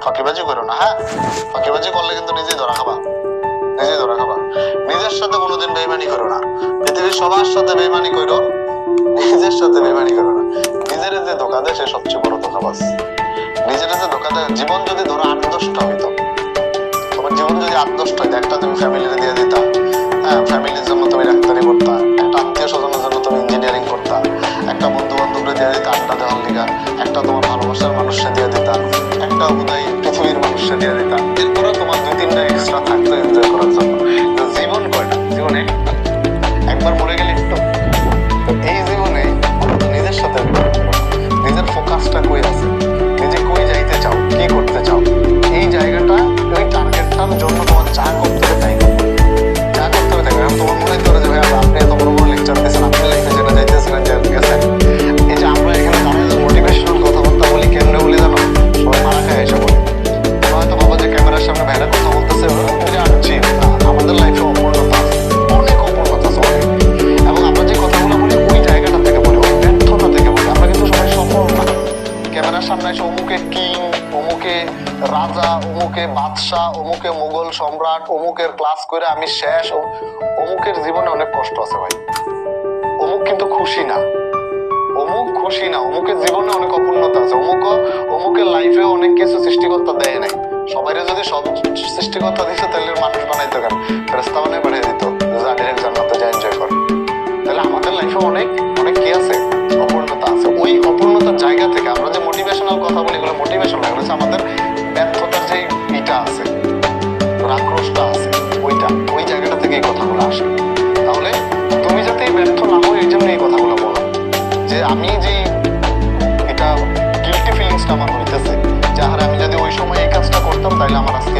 ফাঁকিবাজি করো না, হ্যাঁ? ফাঁকিবাজি করলে কিন্তু নিজেই ধরা খাবা, নিজেই ধরা খাবা। নিজের সাথে কোনোদিন বেইমানি করো না। পৃথিবীর সবার সাথে বেইমানি করো, নিজের সাথে বেইমানি করো না। নিজের যে ধোকা দেয় সে সবচেয়ে বড় ধোকাবাজ। নিজের যে ধোকা দেয়, জীবন যদি ধরো 8-10টা হইতো, তোমার জীবন যদি 8-10টা হইতো, একটা তুমি ফ্যামিলিতে দিয়ে দিতা, হ্যাঁ, ফ্যামিলির জন্য তুমি ডাক্তারি করতা, একটা আত্মীয় স্বজনের জন্য তুমি ইঞ্জিনিয়ারিং করতা, একটা বন্ধু বান্ধবরে দিয়ে দিতা আড্ডা দেওয়ার লিগা, একটা তোমার ভালোবাসার মানুষকে দিয়ে দিতা, একটা উদয় পৃথিবীর মানুষকে দিয়ে দিতা, এরপরে তোমার 2-3টা এক্সট্রা থাকতো এনজয় করার জন্য। জীবন কয়টা? জীবন একটা। একবার মরে গেলে একটু। তো এই জীবনে নিজের সাথে নিজের ফোকাসটা কই আছে, নিজে কই যাইতে চাও, কি করতে চাও, এই জায়গাটা, ওই টার্গেটটার জন্য তোমার যা করতে হবে তাই করবে, যা করতে হবে তাই করবে। এখন তোমার মনে করে যে ভাই আপনি এত বড় বড় লেকচার দিয়েছেন, আপনি লাইফে যেটা যাইতেছিলেন গেছেন, এই যে আমরা এখানে দাঁড়িয়ে মোটিভেশনাল কথাবার্তা বলি, কেমনে বলি জানো? সবাই মারা খায় এসে বলি। হয়তো বাবা যে ক্যামেরার সামনে ভাইরা কথা বলতেছে আনছি, আমাদের লাইফে অপূর্ণতা আছে, অনেক অপূর্ণতা আছে, অনেক। এবং আমরা যে কথাগুলো বলি ওই জায়গাটা থেকে বলি, ওই ব্যর্থতা থেকে বলি। আমরা কিন্তু সবাই সফল না। ক্যামেরার সামনে এসে অমুকে কিং, অমুকে রাজা, অমুকে বাদশাহ, অমুকে মুঘল সম্রাট, অমুকের ক্লাস করে আমি শেষ, অমুকের জীবনে অনেক কষ্ট আছে ভাই। অমুক কিন্তু খুশি না, অমুক খুশি না, অমুকের জীবনে অনেক অপূর্ণতা আছে, অমুকের লাইফে অনেক কিছু সৃষ্টিকর্তা দেয় নাই। সবাই যদি সব সৃষ্টিকর্তা দিচ্ছে তাহলে মানুষ বানাইতো কেন? ফেরেশতা বানাই পাঠিয়ে দিত, যা ডিরেক্ট জান্নাতে যা এনজয় কর। তাহলে আমাদের লাইফে অনেক অনেক কি আছে? অপূর্ণতা আছে। ওই অপূর্ণতার জায়গা থেকে আমরা যে মোটিভেশনাল কথা বলি, এগুলো মোটিভেশন লাগে হচ্ছে আমাদের ব্যর্থতার যে ইটা আছে, আক্রোশটা আছে, ওইটা, ওই জায়গাটা থেকে এই কথাগুলো আসে। তাহলে তুমি যাতে ব্যর্থ না হও এই জন্য এই কথাগুলো বলো, যে আমি যে এটা গিল্টি ফিলিংসটা আমার হইতেছে, যে আরে আমি যদি ওই সময় এই কাজটা করতাম তাহলে আমার আজকে